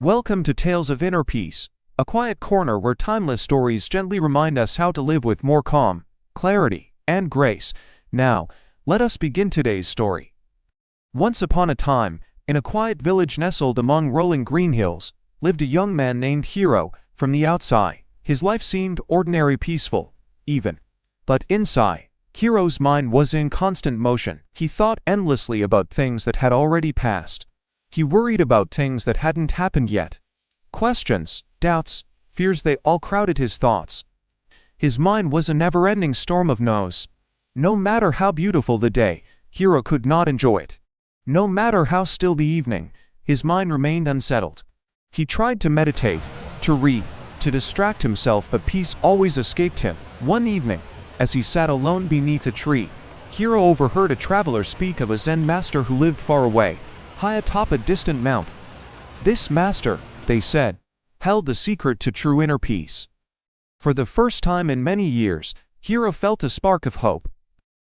Welcome to Tales of Inner Peace, a quiet corner where timeless stories gently remind us how to live with more calm, clarity, and grace. Now, let us begin today's story. Once upon a time, in a quiet village nestled among rolling green hills, lived a young man named Hero. From the outside, his life seemed ordinary, peaceful, even. But inside, Hero's mind was in constant motion. He thought endlessly about things that had already passed. He worried about things that hadn't happened yet. Questions, doubts, fears, they all crowded his thoughts. His mind was a never-ending storm of no's. No matter how beautiful the day, Hero could not enjoy it. No matter how still the evening, his mind remained unsettled. He tried to meditate, to read, to distract himself, but peace always escaped him. One evening, as he sat alone beneath a tree, Hero overheard a traveler speak of a Zen master who lived far away, high atop a distant mountain. This master, they said, held the secret to true inner peace. For the first time in many years, Hero felt a spark of hope.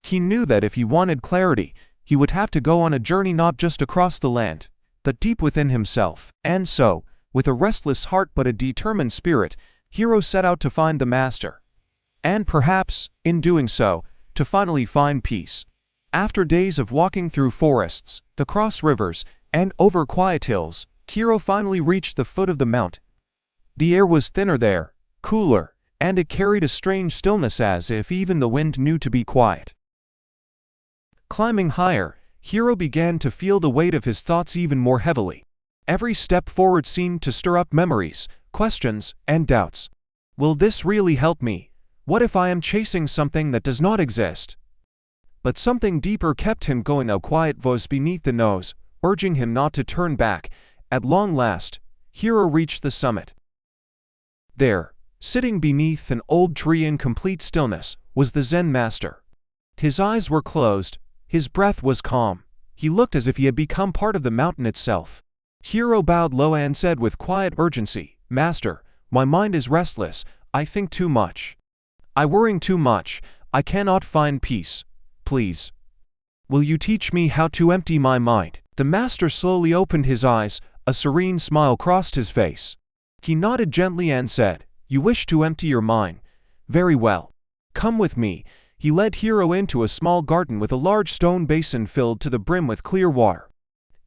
He knew that if he wanted clarity, he would have to go on a journey not just across the land, but deep within himself. And so, with a restless heart but a determined spirit, Hero set out to find the master. And perhaps, in doing so, to finally find peace. After days of walking through forests, across rivers, and over quiet hills, Hero finally reached the foot of the mountain. The air was thinner there, cooler, and it carried a strange stillness, as if even the wind knew to be quiet. Climbing higher, Hero began to feel the weight of his thoughts even more heavily. Every step forward seemed to stir up memories, questions, and doubts. Will this really help me? What if I am chasing something that does not exist? But something deeper kept him going, a quiet voice beneath the nose, urging him not to turn back. At long last, Hero reached the summit. There, sitting beneath an old tree in complete stillness, was the Zen master. His eyes were closed, his breath was calm. He looked as if he had become part of the mountain itself. Hero bowed low and said with quiet urgency, "Master, my mind is restless, I think too much. I worry too much, I cannot find peace. Please, will you teach me how to empty my mind?" The master slowly opened his eyes, a serene smile crossed his face. He nodded gently and said, "You wish to empty your mind? Very well. Come with me." He led Hero into a small garden with a large stone basin filled to the brim with clear water.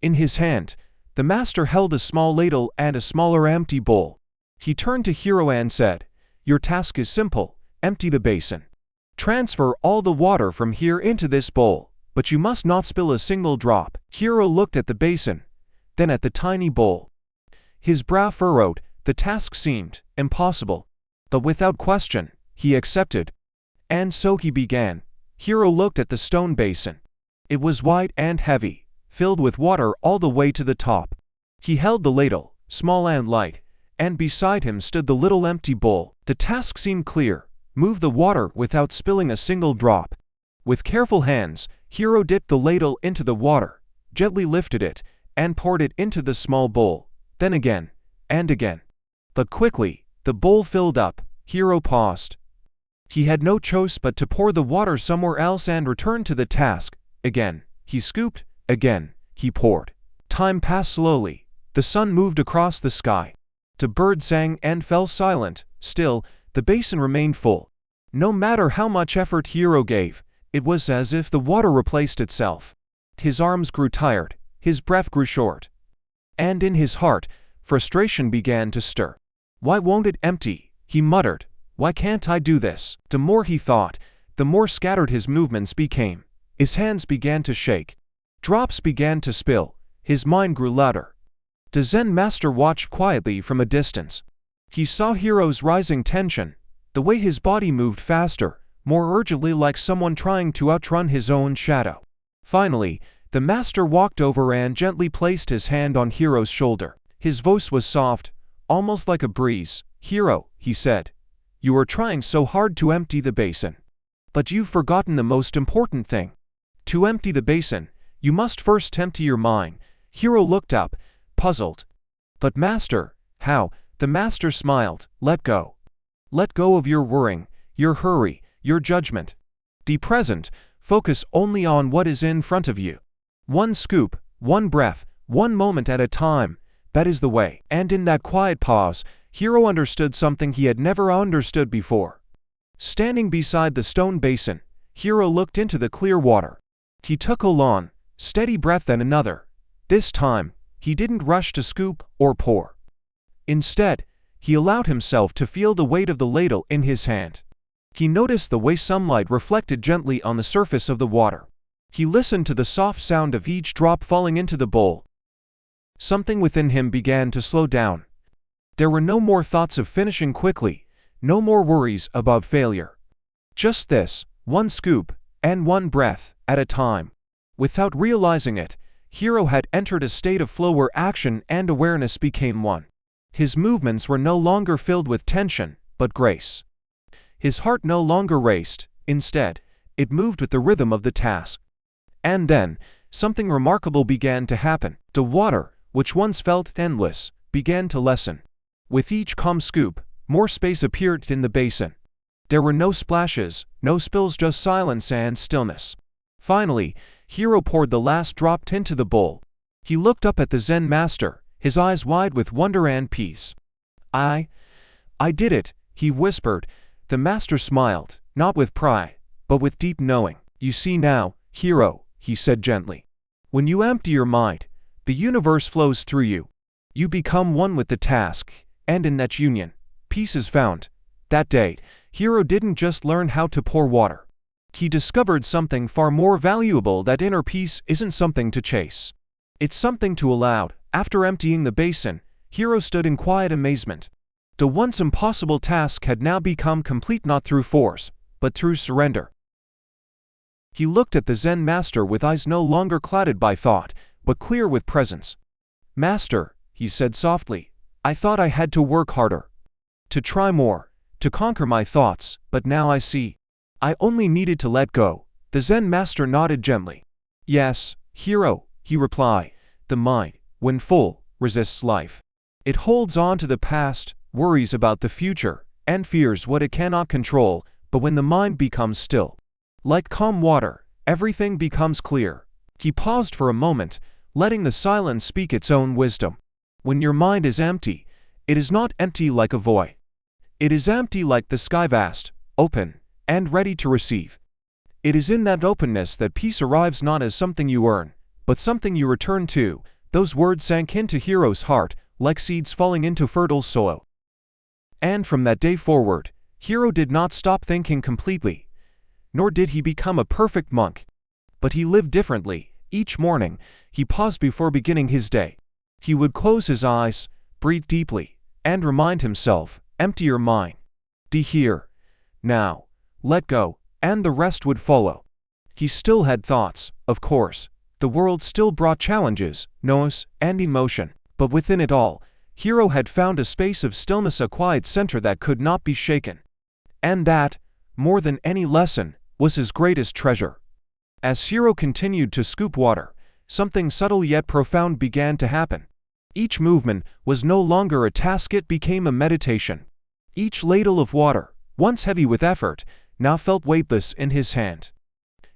In his hand, the master held a small ladle and a smaller empty bowl. He turned to Hero and said, "Your task is simple, empty the basin. Transfer all the water from here into this bowl, but you must not spill a single drop." Hero looked at the basin, then at the tiny bowl. His brow furrowed. The task seemed impossible, but without question, he accepted. And so he began. Hero looked at the stone basin. It was wide and heavy, filled with water all the way to the top. He held the ladle, small and light, and beside him stood the little empty bowl. The task seemed clear. Move the water without spilling a single drop. With careful hands, Hero dipped the ladle into the water, gently lifted it, and poured it into the small bowl, then again, and again. But quickly, the bowl filled up. Hero paused. He had no choice but to pour the water somewhere else and return to the task. Again, he scooped, again, he poured. Time passed slowly. The sun moved across the sky. The birds sang and fell silent. Still, the basin remained full. No matter how much effort Hero gave, it was as if the water replaced itself. His arms grew tired, his breath grew short. And in his heart, frustration began to stir. "Why won't it empty?" he muttered. "Why can't I do this?" The more he thought, the more scattered his movements became. His hands began to shake. Drops began to spill. His mind grew louder. The Zen master watched quietly from a distance. He saw Hero's rising tension, the way his body moved faster, more urgently, like someone trying to outrun his own shadow. Finally, the master walked over and gently placed his hand on Hero's shoulder. His voice was soft, almost like a breeze. "Hero," he said, "you are trying so hard to empty the basin. But you've forgotten the most important thing. To empty the basin, you must first empty your mind." Hero looked up, puzzled. "But master, how?" The master smiled. "Let go. Let go of your worrying, your hurry, your judgment. Be present, focus only on what is in front of you. One scoop, one breath, one moment at a time. that is the way. And in that quiet pause, Hiro understood something he had never understood before. Standing beside the stone basin, Hiro looked into the clear water. He took a long, steady breath and another. This time, he didn't rush to scoop or pour. Instead, he allowed himself to feel the weight of the ladle in his hand. He noticed the way sunlight reflected gently on the surface of the water. He listened to the soft sound of each drop falling into the bowl. Something within him began to slow down. There were no more thoughts of finishing quickly, no more worries about failure. Just this, one scoop, and one breath, at a time. Without realizing it, Hiro had entered a state of flow where action and awareness became one. His movements were no longer filled with tension, but grace. His heart no longer raced, instead, it moved with the rhythm of the task. And then, something remarkable began to happen. The water, which once felt endless, began to lessen. With each calm scoop, more space appeared in the basin. There were no splashes, no spills, just silence and stillness. Finally, Hiro poured the last drop into the bowl. He looked up at the Zen master, his eyes wide with wonder and peace. I did it, he whispered. The master smiled, not with pride, but with deep knowing. You see now, Hiro, he said gently. When you empty your mind, the universe flows through you. You become one with the task, and in that union, peace is found. That day, Hiro didn't just learn how to pour water. He discovered something far more valuable, that inner peace isn't something to chase. It's something to allow. After emptying the basin, Hiro stood in quiet amazement. The once impossible task had now become complete, not through force, but through surrender. He looked at the Zen master with eyes no longer clouded by thought, but clear with presence. Master, he said softly, I thought I had to work harder, to try more, to conquer my thoughts, but now I see. I only needed to let go. The Zen master nodded gently. Yes, Hiro, he replied, the mind, when full, resists life. It holds on to the past, worries about the future, and fears what it cannot control, but when the mind becomes still, like calm water, everything becomes clear. He paused for a moment, letting the silence speak its own wisdom. When your mind is empty, it is not empty like a void. It is empty like the sky, vast, open, and ready to receive. It is in that openness that peace arrives, not as something you earn, but something you return to. Those words sank into Hiro's heart, like seeds falling into fertile soil. And from that day forward, Hiro did not stop thinking completely, nor did he become a perfect monk. But he lived differently. Each morning, he paused before beginning his day. He would close his eyes, breathe deeply, and remind himself, empty your mind. Be here, now, let go, and the rest would follow. He still had thoughts, of course. The world still brought challenges, noise, and emotion. But within it all, Hiro had found a space of stillness, a quiet center that could not be shaken. And that, more than any lesson, was his greatest treasure. As Hiro continued to scoop water, something subtle yet profound began to happen. Each movement was no longer a task, it became a meditation. Each ladle of water, once heavy with effort, now felt weightless in his hand.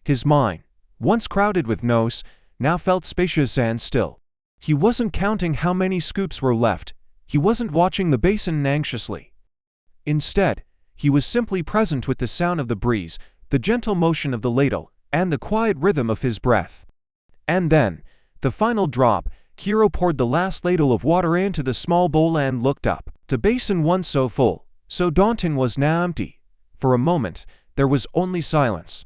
His mind, once crowded with noise, now felt spacious and still. He wasn't counting how many scoops were left. He wasn't watching the basin anxiously. Instead, he was simply present with the sound of the breeze, the gentle motion of the ladle, and the quiet rhythm of his breath. And then, the final drop, Hiro poured the last ladle of water into the small bowl and looked up. The basin, once so full, so daunting, was now empty. For a moment, there was only silence.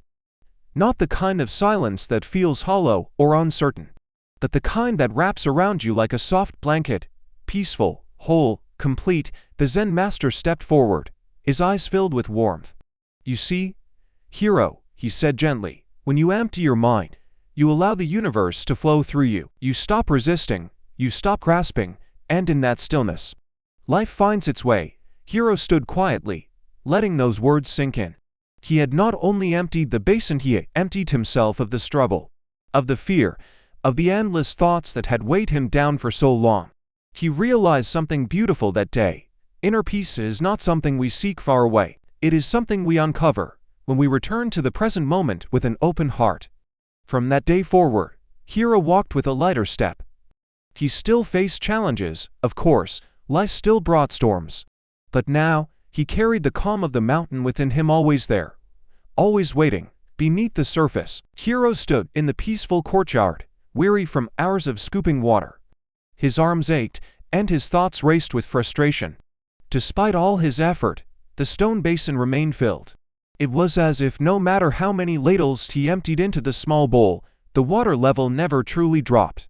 Not the kind of silence that feels hollow or uncertain, but the kind that wraps around you like a soft blanket, peaceful, whole, complete. The Zen master stepped forward, his eyes filled with warmth. You see, Hiro, he said gently, when you empty your mind, you allow the universe to flow through you. You stop resisting, you stop grasping, and in that stillness, life finds its way. Hiro stood quietly, letting those words sink in. He had not only emptied the basin, he had emptied himself of the struggle, of the fear, of the endless thoughts that had weighed him down for so long. He realized something beautiful that day. Inner peace is not something we seek far away. It is something we uncover when we return to the present moment with an open heart. From that day forward, Hiro walked with a lighter step. He still faced challenges, of course, life still brought storms. But now, he carried the calm of the mountain within him, always there, always waiting, beneath the surface. Hiro stood in the peaceful courtyard, weary from hours of scooping water. His arms ached, and his thoughts raced with frustration. Despite all his effort, the stone basin remained filled. It was as if no matter how many ladles he emptied into the small bowl, the water level never truly dropped.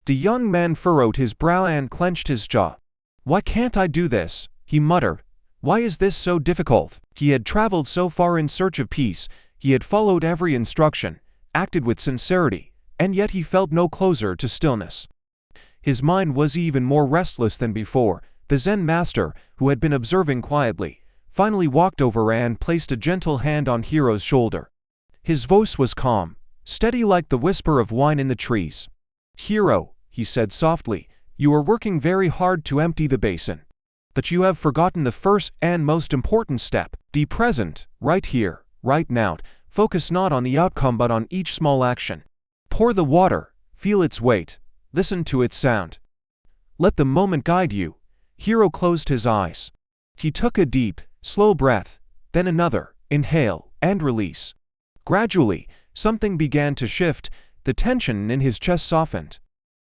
The young man furrowed his brow and clenched his jaw. "Why can't I do this?" he muttered. "Why is this so difficult?" He had traveled so far in search of peace, he had followed every instruction, acted with sincerity, and yet he felt no closer to stillness. His mind was even more restless than before. The Zen master, who had been observing quietly, finally walked over and placed a gentle hand on Hiro's shoulder. His voice was calm, steady like the whisper of wine in the trees. "Hiro," he said softly, "you are working very hard to empty the basin. But you have forgotten the first and most important step. Be present, right here, right now. Focus not on the outcome but on each small action. Pour the water, feel its weight, listen to its sound. Let the moment guide you." Hiro closed his eyes. He took a deep, slow breath, then another, inhale, and release. Gradually, something began to shift. The tension in his chest softened.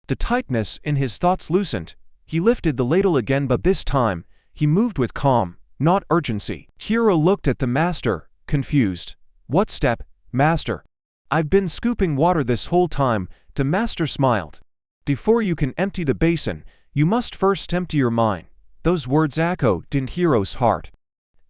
The tightness in his thoughts loosened. He lifted the ladle again, but this time, he moved with calm, not urgency. Hiro looked at the master, confused. "What step, master?" "I've been scooping water this whole time," the master smiled. "Before you can empty the basin, you must first empty your mind." Those words echoed in Hiro's heart.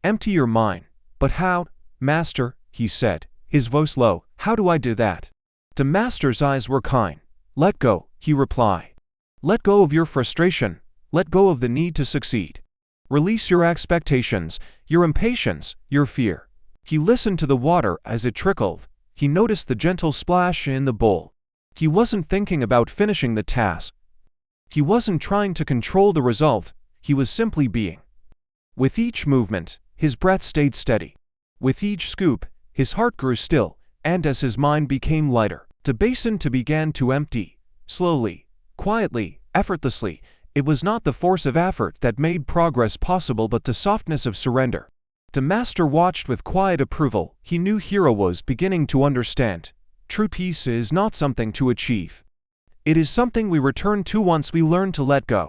"Empty your mind. But how, master?" he said, his voice low. "How do I do that?" The master's eyes were kind. "Let go," he replied. "Let go of your frustration. Let go of the need to succeed. Release your expectations, your impatience, your fear." He listened to the water as it trickled. He noticed the gentle splash in the bowl. He wasn't thinking about finishing the task. He wasn't trying to control the result. He was simply being. With each movement, his breath stayed steady. With each scoop, his heart grew still, and as his mind became lighter, the basin began to empty, slowly, quietly, effortlessly. It was not the force of effort that made progress possible but the softness of surrender. The master watched with quiet approval. He knew Hiro was beginning to understand. True peace is not something to achieve. It is something we return to once we learn to let go.